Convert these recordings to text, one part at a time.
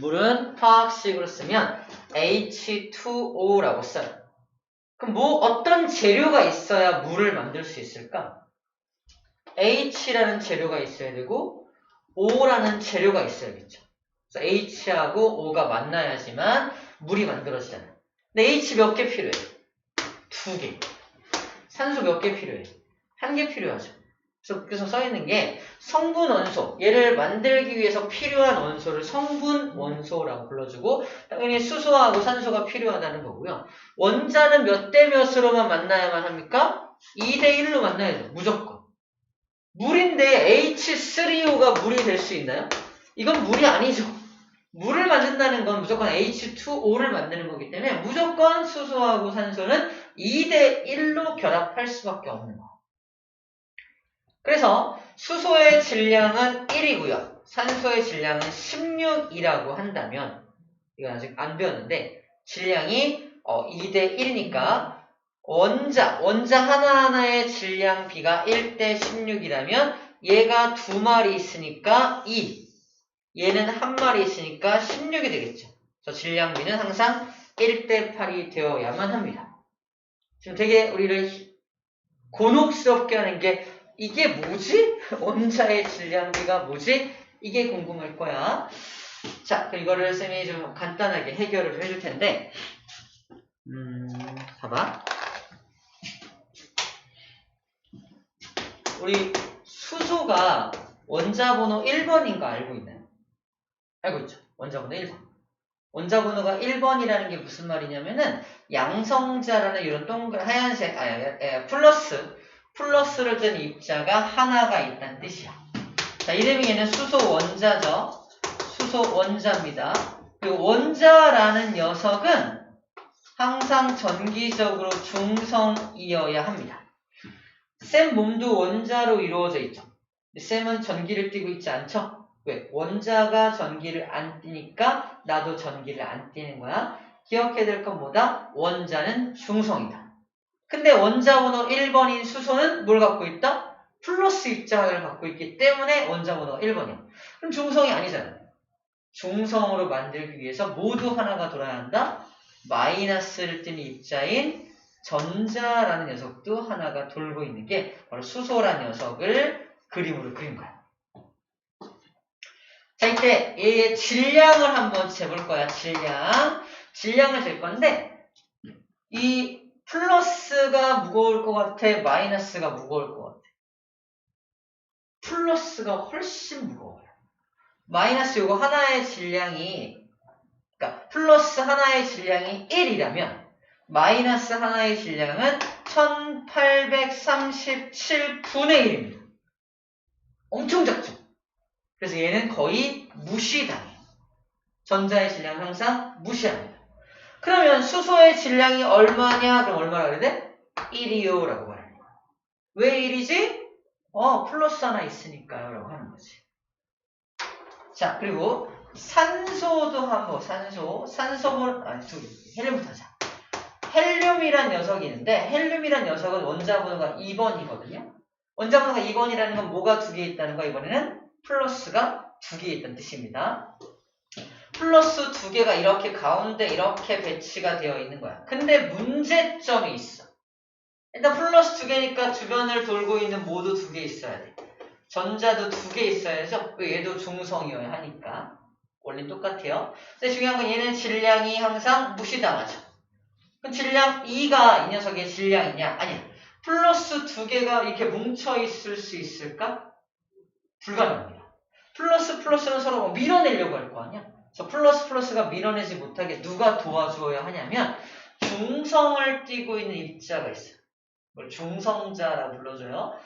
물은 화학식으로 쓰면 H2O라고 써요. 그럼 어떤 재료가 있어야 물을 만들 수 있을까? H라는 재료가 있어야 되고 O라는 재료가 있어야겠죠. 그래서 H하고 O가 만나야지만 물이 만들어지잖아요. 근데 H 몇 개 필요해? 2개. 산소 몇 개 필요해? 1개 필요하죠. 그래서 써있는 게 성분 원소, 얘를 만들기 위해서 필요한 원소를 성분 원소라고 불러주고 당연히 수소하고 산소가 필요하다는 거고요. 원자는 몇 대 몇으로만 만나야만 합니까? 2대 1로 만나야죠. 무조건. 물인데 H3O가 물이 될 수 있나요? 이건 물이 아니죠. 물을 만든다는 건 무조건 H2O를 만드는 거기 때문에 무조건 수소하고 산소는 2대 1로 결합할 수밖에 없는 거예요. 그래서 수소의 질량은 1이고요. 산소의 질량은 16이라고 한다면 이건 아직 안 배웠는데 질량이 2대 1이니까 원자 하나하나의 질량 비가 1대 16이라면 얘가 2마리 있으니까 2, 얘는 1마리 있으니까 16이 되겠죠. 그래서 질량비는 항상 1대 8이 되어야만 합니다. 지금 되게 우리를 곤혹스럽게 하는 게 이게 뭐지? 원자의 질량비가 뭐지? 이게 궁금할 거야. 자, 그럼 이거를 쌤이 좀 간단하게 해결을 좀 해줄 텐데 봐봐. 우리 수소가 원자번호 1번인 거 알고 있나요? 알고 있죠? 원자번호 1번. 원자번호가 1번이라는 게 무슨 말이냐면은 양성자라는 이런 하얀색 플러스를 뜬 입자가 하나가 있다는 뜻이야. 자, 이름이 얘는 수소 원자죠. 수소 원자입니다. 그리고 원자라는 녀석은 항상 전기적으로 중성이어야 합니다. 쌤 몸도 원자로 이루어져 있죠. 쌤은 전기를 띠고 있지 않죠? 왜? 원자가 전기를 안 띠니까 나도 전기를 안 띠는 거야. 기억해야 될 건 뭐다? 원자는 중성이다. 근데 원자번호 1번인 수소는 뭘 갖고 있다? 플러스 입자를 갖고 있기 때문에 원자번호가 1번이야. 그럼 중성이 아니잖아요. 중성으로 만들기 위해서 모두 하나가 돌아야 한다? 마이너스를 띠는 입자인 전자라는 녀석도 하나가 돌고 있는 게 바로 수소라는 녀석을 그림으로 그린 거야. 자, 이때 얘의 질량을 한번 재볼 거야. 질량을 잴 건데 이 플러스가 무거울 것 같아? 마이너스가 무거울 것 같아? 플러스가 훨씬 무거워요. 마이너스 요거 하나의 질량이 그러니까 플러스 하나의 질량이 1이라면 마이너스 하나의 질량은 1837분의 1입니다. 엄청 작죠? 그래서 얘는 거의 무시당해요. 전자의 질량은 항상 무시합니다. 그러면 수소의 질량이 얼마냐? 그럼 얼마라 그래야 돼? 1이요 라고 말하는 거야. 왜 1이지? 플러스 하나 있으니까요 라고 하는 거지. 자, 그리고 산소도 한번 헬륨부터 하자. 헬륨이란 녀석이 있는데 헬륨이란 녀석은 원자번호가 2번이거든요. 원자번호가 2번이라는 건 뭐가 2개 있다는 거야? 이번에는 플러스가 2개 있다는 뜻입니다. 플러스 2개가 이렇게 가운데 이렇게 배치가 되어 있는 거야. 근데 문제점이 있어. 일단 플러스 2개니까 주변을 돌고 있는 모두 2개 있어야 돼. 전자도 2개 있어야죠. 얘도 중성이어야 하니까. 원리는 똑같아요. 근데 중요한 건 얘는 질량이 항상 무시당하죠. 그럼 질량 2가 이 녀석의 질량이냐? 아니야. 플러스 2개가 이렇게 뭉쳐 있을 수 있을까? 불가능합니다. 플러스는 서로 밀어내려고 할 거 아니야? 그래서 플러스가 밀어내지 못하게 누가 도와줘야 하냐면 중성을 띠고 있는 입자가 있어요. 그걸 중성자라고 불러줘요.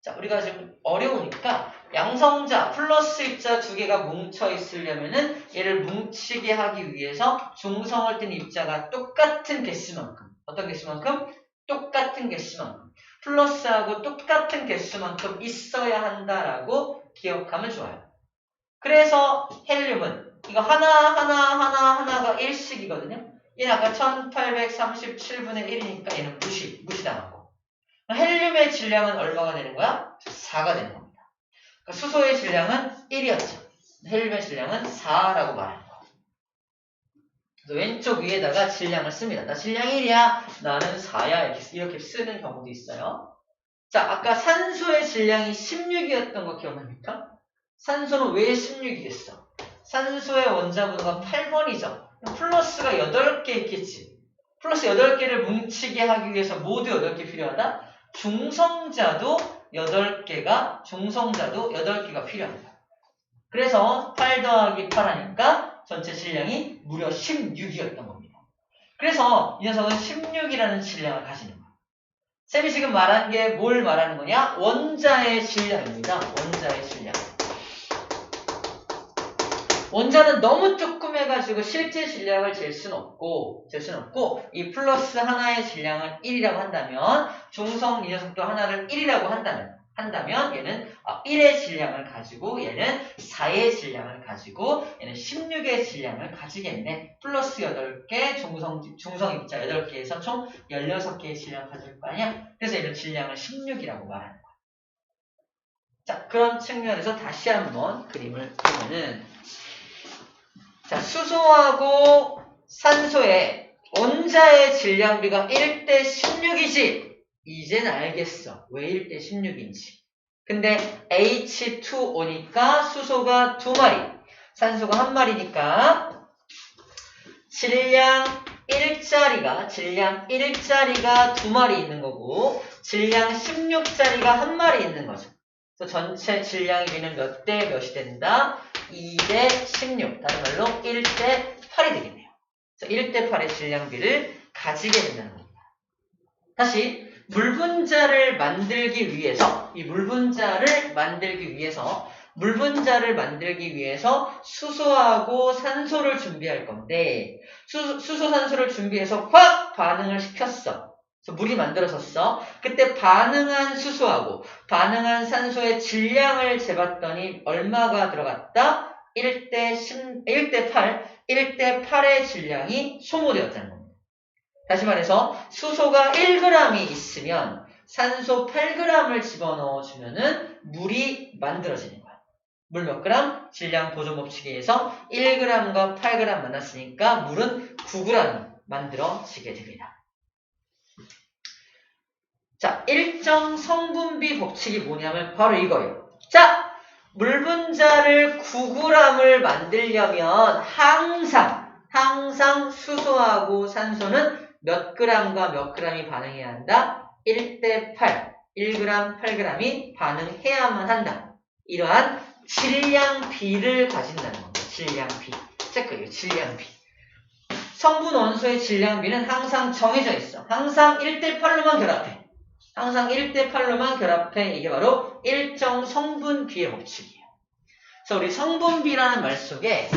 자, 우리가 지금 어려우니까 양성자 플러스 입자 2개가 뭉쳐 있으려면은 얘를 뭉치게 하기 위해서 중성을 띤 입자가 똑같은 개수만큼 어떤 개수만큼? 똑같은 개수만큼 플러스하고 똑같은 개수만큼 있어야 한다라고 기억하면 좋아요. 그래서 헬륨은 이거 하나가 1씩이거든요. 얘는 아까 1837분의 1이니까 얘는 무시당하고 헬륨의 질량은 얼마가 되는 거야? 4가 되는 겁니다. 그러니까 수소의 질량은 1이었죠. 헬륨의 질량은 4라고 말하는 거. 그래서 왼쪽 위에다가 질량을 씁니다. 나 질량 1이야. 나는 4야. 이렇게 쓰는 경우도 있어요. 자, 아까 산소의 질량이 16이었던 거 기억납니까? 산소는 왜 16이 됐어? 산소의 원자번호가 8번이죠. 플러스가 8개 있겠지. 플러스 8개를 뭉치게 하기 위해서 모두 8개 필요하다? 중성자도 8개가 필요합니다. 그래서 8 더하기 8 하니까 전체 질량이 무려 16이었던 겁니다. 그래서 이 녀석은 16이라는 질량을 가지는 거예요. 쌤이 지금 말한 게 뭘 말하는 거냐? 원자의 질량입니다. 원자의 질량. 원자는 너무 조금 해가지고 실제 질량을 잴 수는 없고 이 플러스 하나의 질량을 1이라고 한다면 중성 이 녀석도 하나를 1이라고 한다면 얘는 1의 질량을 가지고 얘는 4의 질량을 가지고 얘는 16의 질량을 가지겠네. 플러스 8개 중성 입자 8개에서 총 16개의 질량을 가질 거 아니야? 그래서 얘는 질량을 16이라고 말하는 거야. 자, 그런 측면에서 다시 한번 그림을 보면은 자, 수소하고 산소의 원자의 질량비가 1대 16이지. 이젠 알겠어. 왜 1대 16인지. 근데 H2O니까 수소가 2마리, 산소가 1마리니까 질량 1짜리가 2마리 있는 거고 질량 16짜리가 1마리 있는 거죠. 그래서 전체 질량의 비는 몇 대 몇이 된다? 2대 16. 다른 말로 1대 8이 되겠네요. 그래서 1대 8의 질량비를 가지게 된다는 겁니다. 다시 물 분자를 만들기 위해서 수소하고 산소를 준비할 건데 수소 산소를 준비해서 확 반응을 시켰어. 그래서 물이 만들어졌어. 그때 반응한 수소하고 반응한 산소의 질량을 재봤더니 얼마가 들어갔다? 1대 8의 질량이 소모되었다는 겁니다. 다시 말해서 수소가 1g이 있으면 산소 8g을 집어넣어주면은 물이 만들어지는 거야. 물 몇 그램? 질량 보존 법칙에 의해서 1g과 8g 만났으니까 물은 9g 만들어지게 됩니다. 자, 일정 성분비 법칙이 뭐냐면 바로 이거예요. 자, 물 분자를 9g을 만들려면 항상 수소하고 산소는 몇 g과 몇 g이 반응해야 한다? 1대 8, 1g, 8g이 반응해야만 한다. 이러한 질량비를 가진다는 겁니다. 질량비. 체크해요. 질량비. 성분 원소의 질량비는 항상 정해져 있어. 항상 1대 8로만 결합해. 이게 바로 일정 성분비의 법칙이에요. 그래서 우리 성분비라는 말 속에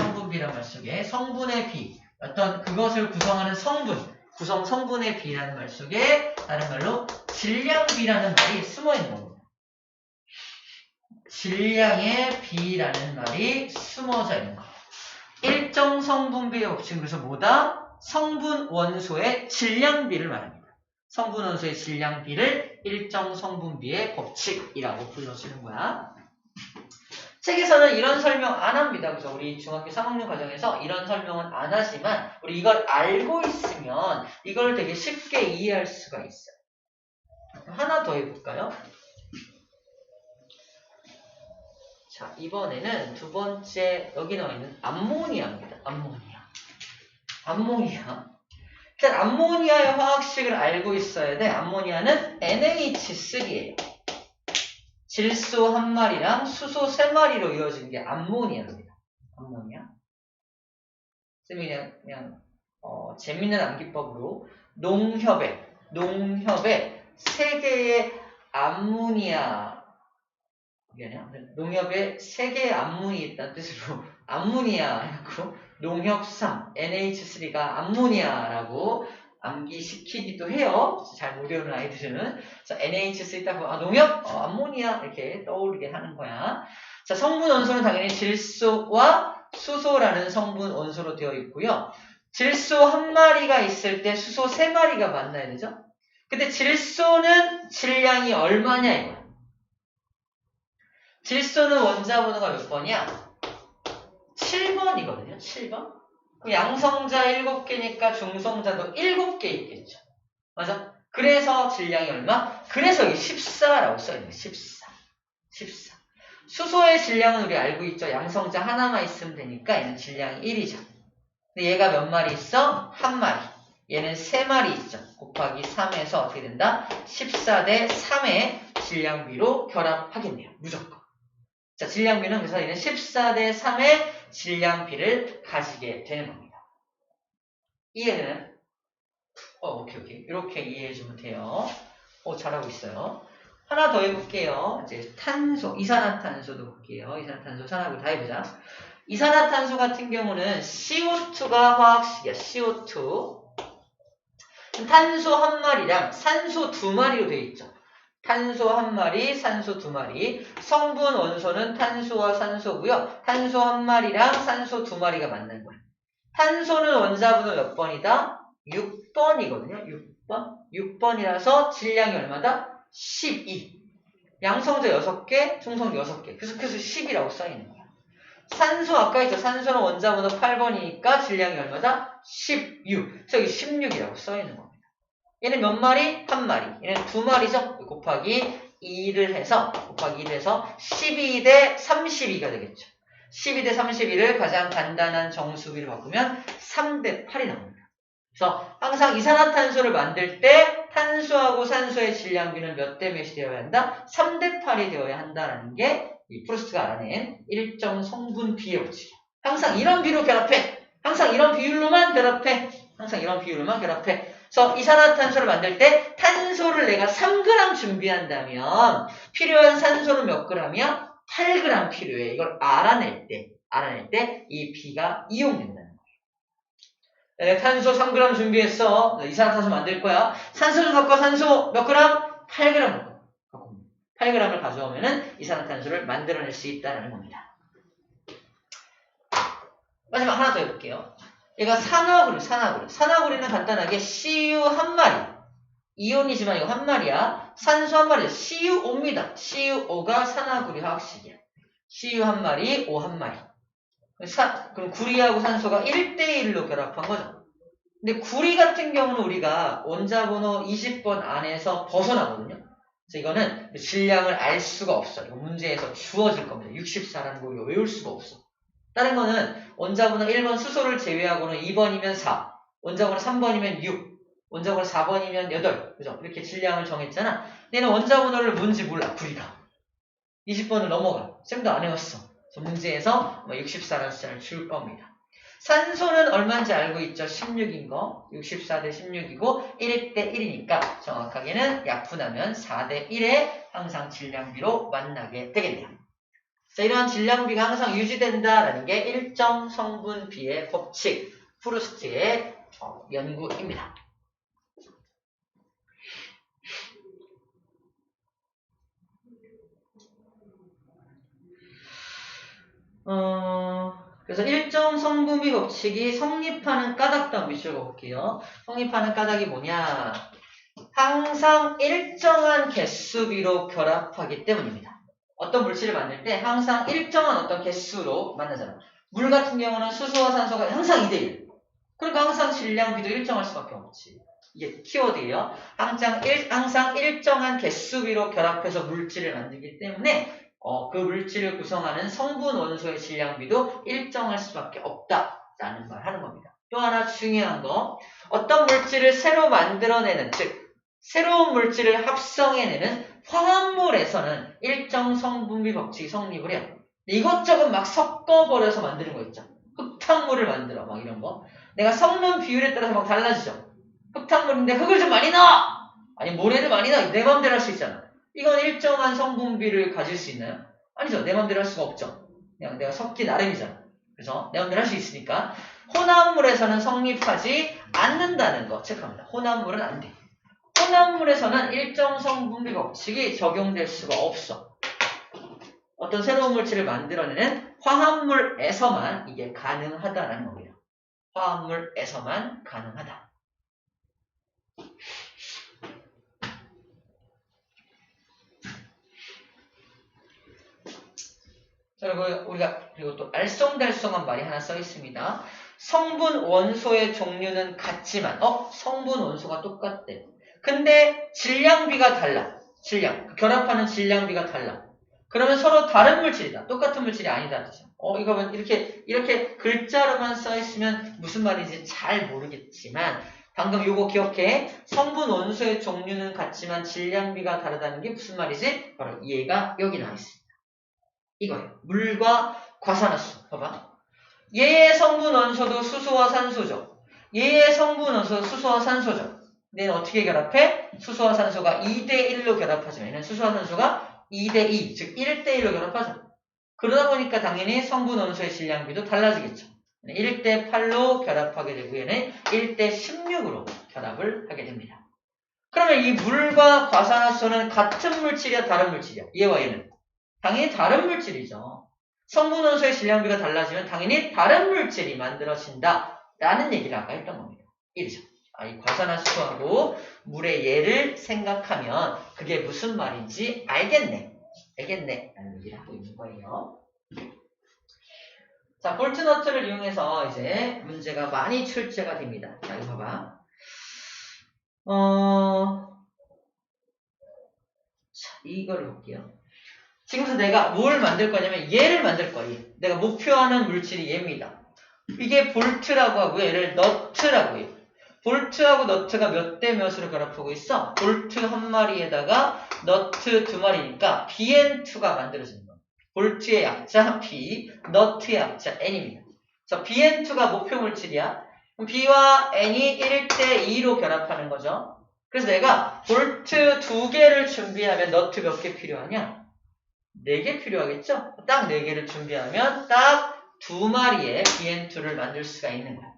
성분의 비, 어떤 그것을 구성하는 성분의 비라는 말 속에 다른 말로 질량비라는 말이 숨어 있는 겁니다. 질량의 비라는 말이 숨어져 있는 거예요. 일정 성분비의 법칙은 그래서 뭐다? 성분 원소의 질량비를 말합니다. 성분 원소의 질량비를 일정 성분비의 법칙이라고 불러주는 거야. 책에서는 이런 설명 안 합니다. 그래서 우리 중학교 3학년 과정에서 이런 설명은 안 하지만 우리 이걸 알고 있으면 이걸 되게 쉽게 이해할 수가 있어요. 하나 더 해볼까요? 자, 이번에는 두 번째 여기 나와 있는 암모니아입니다. 암모니아. 일단 암모니아의 화학식을 알고 있어야 돼. 암모니아는 NH3예요. 질소 1마리랑 수소 3마리로 이루어진 게 암모니아입니다. 암모니아. 쌤이 그냥 재밌는 암기법으로 농협에 3개의 암모니아 농협에 3개의 암문이 있다는 뜻으로 암모니아 해갖고 농협3 NH3가 암모니아라고 암기시키기도 해요. 잘 못 외우는 아이들은. 자, NH3 딱 보면 농협? 암모니아 이렇게 떠오르게 하는 거야. 자, 성분 원소는 당연히 질소와 수소라는 성분 원소로 되어 있고요. 질소 1마리가 있을 때 수소 3마리가 만나야 되죠. 근데 질소는 질량이 얼마냐 이거야. 질소는 원자 번호가 몇 번이야? 7번이거든요. 7번. 양성자 7개니까 중성자도 7개 있겠죠. 맞아? 그래서 질량이 얼마? 그래서 여기 14라고 써있네. 14. 수소의 질량은 우리 알고 있죠. 양성자 하나만 있으면 되니까 얘는 질량이 1이죠. 근데 얘가 몇 마리 있어? 한 마리. 얘는 3마리 있죠. 곱하기 3에서 어떻게 된다? 14대 3의 질량비로 결합하겠네요. 무조건. 자, 질량비는 그래서 얘는 14대 3의 질량비를 가지게 되는 겁니다. 이해는? 오케이. 이렇게 이해해주면 돼요. 잘하고 있어요. 하나 더 해볼게요. 이제 탄소, 이산화탄소도 볼게요. 이산화탄소, 산화구리 다 해보자. 이산화탄소 같은 경우는 CO2가 화학식이야. CO2. 탄소 한 마리랑 산소 2마리로 되어 있죠. 탄소 한 마리, 산소 2마리. 성분 원소는 탄소와 산소고요. 탄소 한 마리랑 산소 2마리가 만난 거야. 탄소는 원자번호 몇 번이다? 6번이거든요. 6번이라서 질량이 얼마다? 12. 양성자 6개, 중성자 6개. 그래서 10이라고 써있는 거야. 산소 아까 했죠. 산소는 원자번호 8번이니까 질량이 얼마다? 16. 그래서 여기 16이라고 써있는 겁니다. 얘는 몇 마리? 한 마리. 얘는 2마리죠. 곱하기 2를 해서 12대 32가 되겠죠. 12대 32를 가장 간단한 정수비로 바꾸면 3대 8이 나옵니다. 그래서 항상 이산화탄소를 만들 때 탄소하고 산소의 질량비는 몇 대 몇이 되어야 한다? 3대 8이 되어야 한다라는 게 이 프루스트가 알아낸 일정 성분 비의 법칙이야. 항상 이런 비로 결합해. 항상 이런 비율로만 결합해. 그래서 이산화탄소를 만들 때 탄소를 내가 3g 준비한다면 필요한 산소는 몇 g이야? 8g 필요해. 이걸 알아낼 때 이 비가 이용된다는 거예요. 탄소 3g 준비했어. 이산화탄소 만들 거야. 산소 좀 갖고 와. 산소 몇 g? 8g. 8g을 가져오면은 이산화탄소를 만들어낼 수 있다는 겁니다. 마지막 하나 더 해볼게요. 얘가 산화구리. 는 간단하게 CU 한 마리. 이온이지만 이거 한 마리야. 산소 한 마리. CuO입니다. CuO가 산화구리 화학식이야. CU 한 마리, O 한 마리. 그럼 구리하고 산소가 1대1로 결합한 거죠. 근데 구리 같은 경우는 우리가 원자번호 20번 안에서 벗어나거든요. 그래서 이거는 질량을 알 수가 없어. 이거 문제에서 주어질 겁니다. 64라는 거 우리가 외울 수가 없어. 다른 거는 원자번호 1번 수소를 제외하고는 2번이면 4, 원자번호 3번이면 6, 원자번호 4번이면 8. 그죠? 이렇게 질량을 정했잖아. 얘는 원자번호를 뭔지 몰라. 구리가. 20번을 넘어가. 쌤도 안 외웠어. 그래서 문제에서 64라는 숫자를 줄 겁니다. 산소는 얼마인지 알고 있죠? 16인 거. 64대 16이고 1대 1이니까 정확하게는 약분하면 4대 1에 항상 질량비로 만나게 되겠네요. 자, 이러한 질량비가 항상 유지된다라는 게 일정 성분비의 법칙, 프루스트의 연구입니다. 그래서 일정 성분비 법칙이 성립하는 까닭도 한번 밑줄 볼게요. 성립하는 까닭이 뭐냐? 항상 일정한 개수비로 결합하기 때문입니다. 어떤 물질을 만들 때 항상 일정한 어떤 개수로 만나잖아. 물 같은 경우는 수소와 산소가 항상 2대1. 그러니까 항상 질량비도 일정할 수밖에 없지. 이게 키워드예요. 항상 일정한 개수비로 결합해서 물질을 만들기 때문에 그 물질을 구성하는 성분 원소의 질량비도 일정할 수밖에 없다라는 말 하는 겁니다. 또 하나 중요한 거, 어떤 물질을 새로 만들어내는, 즉 새로운 물질을 합성해내는 화합물에서는 일정 성분비 법칙이 성립을 해요. 이것저것 막 섞어버려서 만드는 거 있죠. 흙탕물을 만들어 막 이런 거. 내가 섞는 비율에 따라서 막 달라지죠. 흙탕물인데 흙을 좀 많이 넣어! 아니 모래를 많이 넣어. 내 맘대로 할 수 있잖아. 이건 일정한 성분비를 가질 수 있나요? 아니죠. 내 맘대로 할 수가 없죠. 그냥 내가 섞기 나름이잖아. 그래서 내 맘대로 할 수 있으니까 혼합물에서는 성립하지 않는다는 거 체크합니다. 혼합물은 안 돼. 혼합물에서는 일정 성분비 법칙이 적용될 수가 없어. 어떤 새로운 물질을 만들어내는 화합물에서만 이게 가능하다라는 겁니다. 화합물에서만 가능하다. 그리고 또 알쏭달쏭한 말이 하나 써 있습니다. 성분 원소의 종류는 같지만, 성분 원소가 똑같대. 근데 질량비가 달라. 결합하는 질량비가 달라. 그러면 서로 다른 물질이다. 똑같은 물질이 아니다. 이거 이렇게 글자로만 써 있으면 무슨 말인지 잘 모르겠지만, 방금 요거 기억해. 성분 원소의 종류는 같지만 질량비가 다르다는 게 무슨 말이지? 바로 얘가 여기 나와 있습니다. 이거예요. 물과 과산화수. 봐봐. 얘의 성분 원소도 수소와 산소죠. 얘의 성분 원소도 수소와 산소죠. 얘는 어떻게 결합해? 수소와 산소가 2대1로 결합하죠. 얘는 수소와 산소가 2대2, 즉 1대1로 결합하죠. 그러다 보니까 당연히 성분 원소의 질량비도 달라지겠죠. 1대8로 결합하게 되고 얘는 1대16으로 결합을 하게 됩니다. 그러면 이 물과 과산화수는 같은 물질이야, 다른 물질이야? 얘와 얘는? 당연히 다른 물질이죠. 성분 원소의 질량비가 달라지면 당연히 다른 물질이 만들어진다 라는 얘기를 아까 했던 겁니다. 이렇죠. 이 과산화수하고 물의 예를 생각하면 그게 무슨 말인지 알겠네 라는 얘기를 하고 있는 거예요. 자, 볼트너트를 이용해서 이제 문제가 많이 출제가 됩니다. 자, 이거 봐봐. 자, 이거를 볼게요. 지금부터 내가 뭘 만들 거냐면 얘를 만들 거예요. 내가 목표하는 물질이 얘입니다. 이게 볼트라고 하고요. 얘를 너트라고 해요. 볼트하고 너트가 몇 대 몇으로 결합하고 있어? 볼트 한 마리에다가 너트 두 마리니까 BN2가 만들어지는 거예요. 볼트의 약자 B, 너트의 약자 N입니다. 그래서 BN2가 목표 물질이야. 그럼 B와 N이 1대2로 결합하는 거죠. 그래서 내가 볼트 2개를 준비하면 너트 몇 개 필요하냐? 4개 필요하겠죠? 딱 4개를 준비하면 딱 2마리의 BN2를 만들 수가 있는 거야.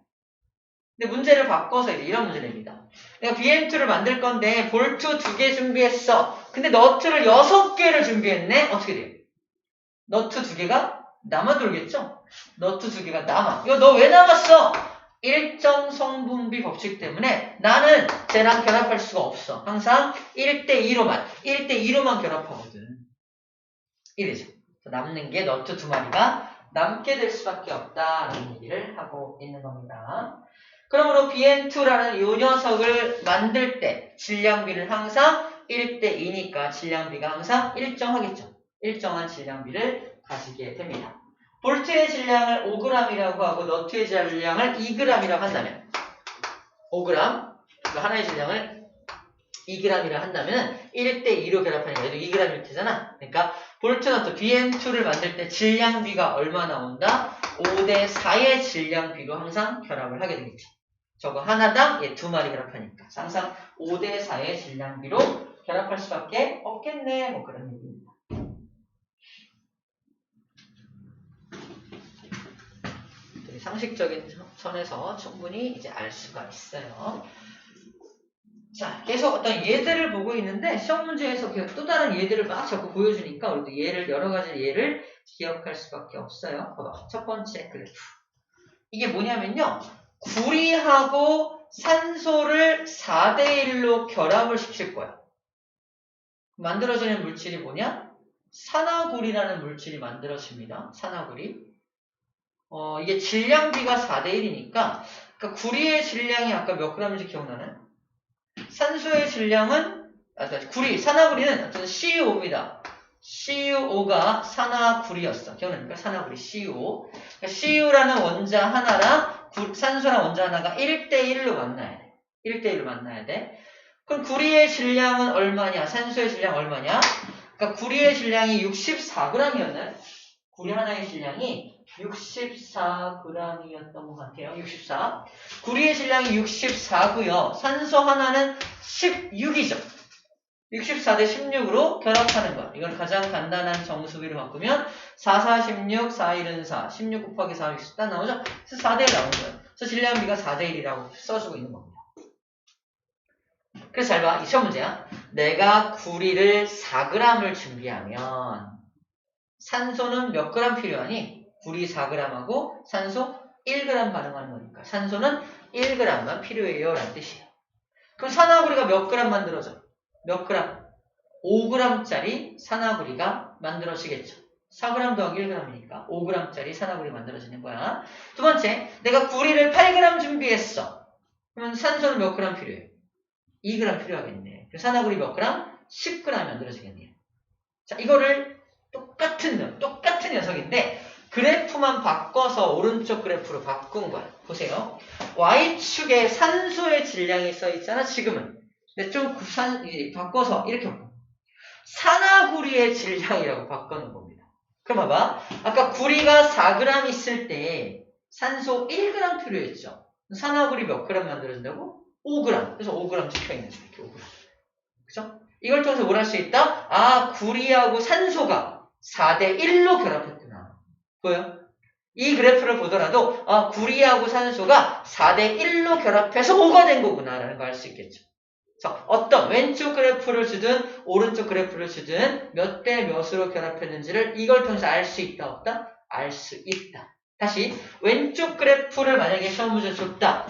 근데 문제를 바꿔서 이제 이런 문제를 냅니다. 내가 BN2를 만들 건데 볼트 2개 준비했어. 근데 너트를 6개를 준비했네? 어떻게 돼요? 너트 2개가 남아 돌겠죠? 너트 2개가 남아. 이거 너 왜 남았어? 일정 성분비 법칙 때문에 나는 쟤랑 결합할 수가 없어. 항상 1대2로만 결합하거든. 이래죠. 남는 게 너트 2마리가 남게 될 수밖에 없다라는 얘기를 하고 있는 겁니다. 그러므로 BN2라는 이 녀석을 만들 때 질량비를 항상 1대2니까 질량비가 항상 일정하겠죠. 일정한 질량비를 가지게 됩니다. 볼트의 질량을 5g이라고 하고 너트의 질량을 2g이라고 한다면 5g, 하나의 질량을 2g이라 한다면 1대2로 결합하니까 얘도 2g일 테잖아. 그러니까 볼트 너트 BN2를 만들 때 질량비가 얼마 나온다? 5대4의 질량비로 항상 결합을 하게 되겠지. 저거 하나당 얘 2마리 결합하니까 항상 5대4의 질량비로 결합할 수밖에 없겠네. 뭐 그런 얘기입니다. 상식적인 선에서 충분히 이제 알 수가 있어요. 자, 계속 어떤 예들을 보고 있는데 시험 문제에서 계속 또 다른 예들을 막 자꾸 보여주니까 우리도 예를 여러 가지 예를 기억할 수밖에 없어요. 봐봐. 첫 번째 그래프. 이게 뭐냐면요. 구리하고 산소를 4대1로 결합을 시킬 거야. 만들어지는 물질이 뭐냐? 산화구리라는 물질이 만들어집니다. 산화구리. 이게 질량비가 4대1이니까 그러니까 구리의 질량이 아까 몇 g인지 기억나나요? 산소의 질량은 산화구리는 어떤 CuO입니다. CuO가 산화구리였어. 기억납니까? 산화구리 CuO. 그러니까 Cu라는 원자 하나랑 산소랑 원자 하나가 1대1로 만나야 돼. 1대1로 만나야 돼. 그럼 구리의 질량은 얼마냐? 산소의 질량 얼마냐? 그러니까 구리의 질량이 64g이었나요? 구리 하나의 질량이 64g이었던 것 같아요. 64. 구리의 질량이 64고요. 산소 하나는 16이죠. 64대 16으로 결합하는 것. 이걸 가장 간단한 정수비로 바꾸면 4, 4, 16, 4, 1은 4, 16 곱하기 4, 60 딱 나오죠? 그래서 4대1 나오는 거예요. 그래서 질량비가 4대1이라고 써주고 있는 겁니다. 그래서 잘 봐. 이 시험 문제야. 내가 구리를 4g을 준비하면 산소는 몇 g 필요하니? 구리 4g하고 산소 1g 반응하는 거니까 산소는 1g만 필요해요 라는 뜻이에요. 그럼 산화구리가 몇 g 만들어져? 몇 g? 5g짜리 산화구리가 만들어지겠죠. 4g 더하기 1g이니까 5g짜리 산화구리 만들어지는 거야. 두 번째, 내가 구리를 8g 준비했어. 그러면 산소는 몇 g 필요해? 2g 필요하겠네. 산화구리 몇 g? 10g 만들어지겠네요. 자, 이거를 똑같은 녀석인데 그래프만 바꿔서 오른쪽 그래프로 바꾼 거야. 보세요. Y축에 산소의 질량이 써있잖아, 지금은. 근데 좀 바꿔서 이렇게 바꿔. 산화구리의 질량이라고 바꿔놓은 겁니다. 그럼 봐봐. 아까 구리가 4g 있을 때 산소 1g 필요했죠. 산화구리 몇 g 만들어진다고? 5g. 그래서 5g 찍혀있는 거죠. 이렇게 5g. 그죠? 이걸 통해서 뭘 할 수 있다? 아, 구리하고 산소가 4대1로 결합했구나. 보여? 이 그래프를 보더라도 아, 구리하고 산소가 4대1로 결합해서 5가 된 거구나 라는 걸 알 수 있겠죠. 자, 어떤 왼쪽 그래프를 주든 오른쪽 그래프를 주든 몇 대 몇으로 결합했는지를 이걸 통해서 알 수 있다 없다? 알 수 있다. 다시 왼쪽 그래프를 만약에 시험 문제 줬다.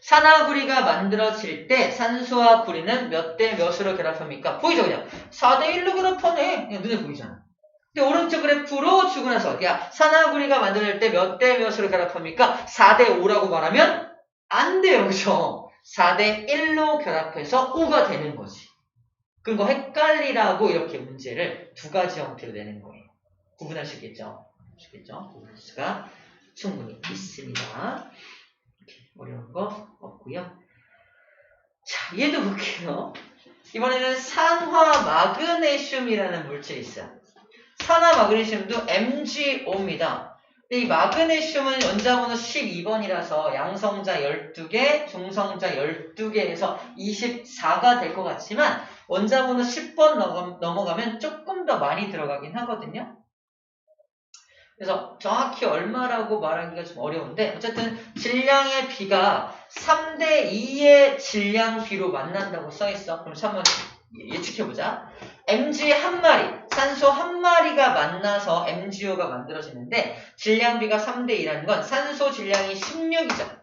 산화구리가 만들어질 때 산소와 구리는 몇 대 몇으로 결합합니까? 보이죠 그냥? 4대1로 결합하네. 그냥 눈에 보이잖아. 근데 오른쪽 그래프로 주고 나서 야 산화구리가 만들어질 때 몇 대 몇으로 결합합니까? 4대5라고 말하면 안 돼요. 그죠? 4대1로 결합해서 5가 되는 거지. 그리고 헷갈리라고 이렇게 문제를 두 가지 형태로 내는 거예요. 구분할 수 있겠죠? 구분할 수가 충분히 있습니다. 어려운 거 없고요. 자, 얘도 볼게요. 이번에는 산화 마그네슘이라는 물질이 있어요. 산화 마그네슘도 MgO입니다. 근데 이 마그네슘은 원자번호 12번이라서 양성자 12개, 중성자 12개에서 24가 될 것 같지만 원자번호 10번 넘어가면 조금 더 많이 들어가긴 하거든요. 그래서 정확히 얼마라고 말하기가 좀 어려운데 어쨌든 질량의 비가 3대2의 질량 비로 만난다고 써있어. 그럼 한번 예측해보자. Mg 한 마리, 산소 한 마리가 만나서 MgO가 만들어지는데 질량비가 3대2라는 건 산소 질량이 16이죠.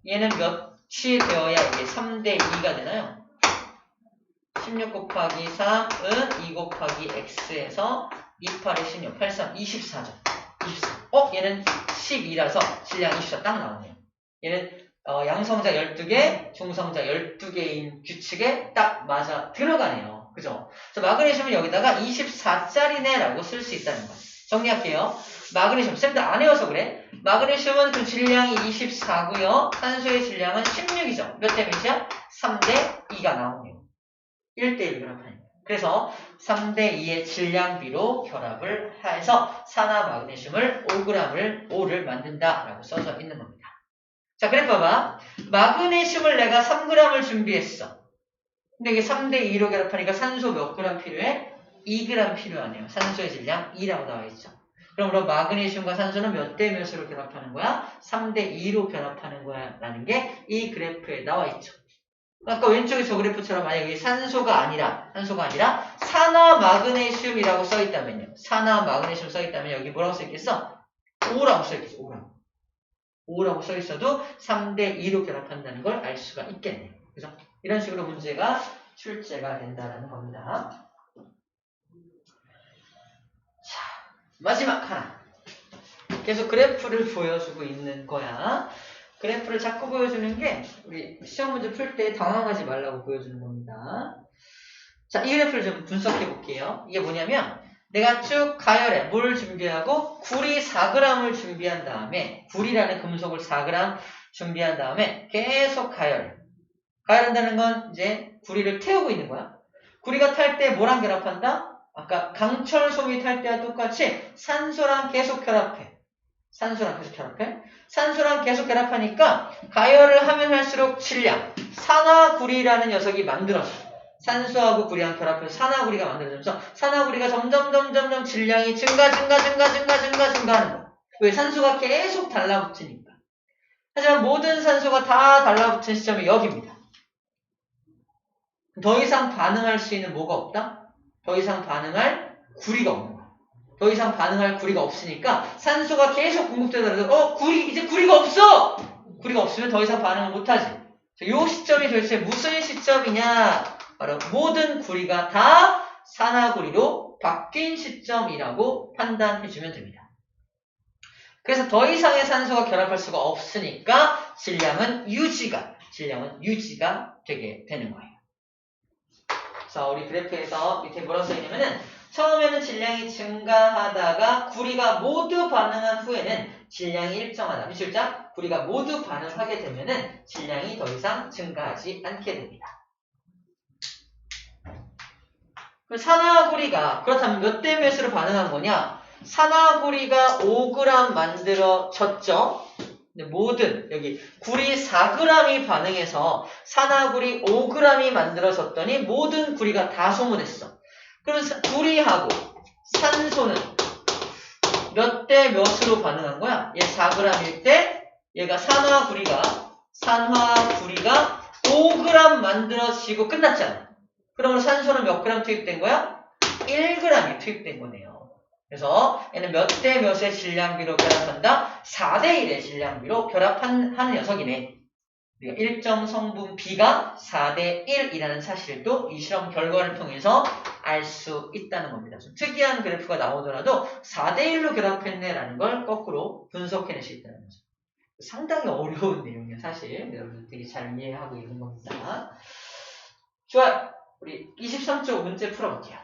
얘는 몇이 되어야 이게 3대2가 되나요? 16 곱하기 3은 2 곱하기 x에서 2, 8에 16, 8, 3, 24죠. 24. 얘는 12라서 질량 24 딱 나오네요. 얘는 양성자 12개, 중성자 12개인 규칙에 딱 맞아 들어가네요. 그죠? 그래서 마그네슘은 여기다가 24짜리네 라고 쓸 수 있다는 거예요. 정리할게요. 마그네슘, 쌤들 안 외워서 그래. 마그네슘은 그 질량이 24고요. 산소의 질량은 16이죠. 몇 대 몇이야? 3대2가 나오네요. 1대1 결합하니까. 그래서 3대2의 질량비로 결합을 해서 산화 마그네슘을 5를 만든다라고 써져 있는 겁니다. 자, 그래 봐봐. 마그네슘을 내가 3g을 준비했어. 근데 이게 3대2로 결합하니까 산소 몇 g 필요해? 2g 필요하네요. 산소의 질량 2라고 나와 있죠. 그럼 마그네슘과 산소는 몇 대 몇으로 결합하는 거야? 3대2로 결합하는 거야 라는 게 이 그래프에 나와 있죠. 아까 왼쪽에 저 그래프처럼 만약에 산소가 아니라 산화 마그네슘이라고 써있다면요. 산화 마그네슘 써있다면 여기 뭐라고 써있겠어? 5라고 써있겠어. 5라고 써있어도 3대2로 결합한다는 걸 알 수가 있겠네요. 그래서 이런 식으로 문제가 출제가 된다는 겁니다. 자, 마지막 하나. 계속 그래프를 보여주고 있는 거야. 그래프를 자꾸 보여주는 게 우리 시험 문제 풀 때 당황하지 말라고 보여주는 겁니다. 자, 이 그래프를 좀 분석해 볼게요. 이게 뭐냐면 내가 쭉 가열해 뭘 준비하고 구리 4g을 준비한 다음에 구리라는 금속을 4g 준비한 다음에 계속 가열해. 가열한다는 건 이제 구리를 태우고 있는 거야. 구리가 탈 때 뭐랑 결합한다? 아까 강철솜이 탈 때와 똑같이 산소랑 계속 결합해. 산소랑 계속 결합하니까 가열을 하면 할수록 질량, 산화구리라는 녀석이 만들어져. 산소하고 구리랑 결합해서 산화구리가 만들어지면서 산화구리가 점점 질량이 증가하는 거야. 왜? 산소가 계속 달라붙으니까. 하지만 모든 산소가 다 달라붙은 시점이 여기입니다. 더 이상 반응할 수 있는 뭐가 없다? 더 이상 반응할 구리가 없는 거야. 더 이상 반응할 구리가 없으니까 산소가 계속 공급되더라도 이제 구리가 없어! 구리가 없으면 더 이상 반응을 못하지. 이 시점이 도대체 무슨 시점이냐? 바로 모든 구리가 다 산화구리로 바뀐 시점이라고 판단해주면 됩니다. 그래서 더 이상의 산소가 결합할 수가 없으니까 질량은 유지가 되게 되는 거예요. 자, 우리 그래프에서 밑에 뭐라고 써있냐면은 처음에는 질량이 증가하다가 구리가 모두 반응한 후에는 질량이 일정하다. 미술자, 구리가 모두 반응하게 되면은 질량이 더 이상 증가하지 않게 됩니다. 산화구리가 그렇다면 몇 대 몇으로 반응한 거냐? 산화구리가 5g 만들어졌죠? 모든 여기 구리 4g이 반응해서 산화구리 5g이 만들어졌더니 모든 구리가 다 소모됐어. 그래서 구리하고 산소는 몇 대 몇으로 반응한 거야? 얘 4g일 때 얘가 산화구리가 5g 만들어지고 끝났잖아. 그러면 산소는 몇 g 투입된 거야? 1g이 투입된 거네요. 그래서 얘는 몇 대 몇의 질량비로 결합한다? 4대 1의 질량비로 결합하는 녀석이네. 우리가 일정 성분 B가 4대 1이라는 사실도 이 실험 결과를 통해서 알 수 있다는 겁니다. 좀 특이한 그래프가 나오더라도 4대 1로 결합했네라는 걸 거꾸로 분석해낼 수 있다는 거죠. 상당히 어려운 내용이에요, 사실. 여러분들 되게 잘 이해하고 있는 겁니다. 좋아요. 우리 23쪽 문제 풀어볼게요.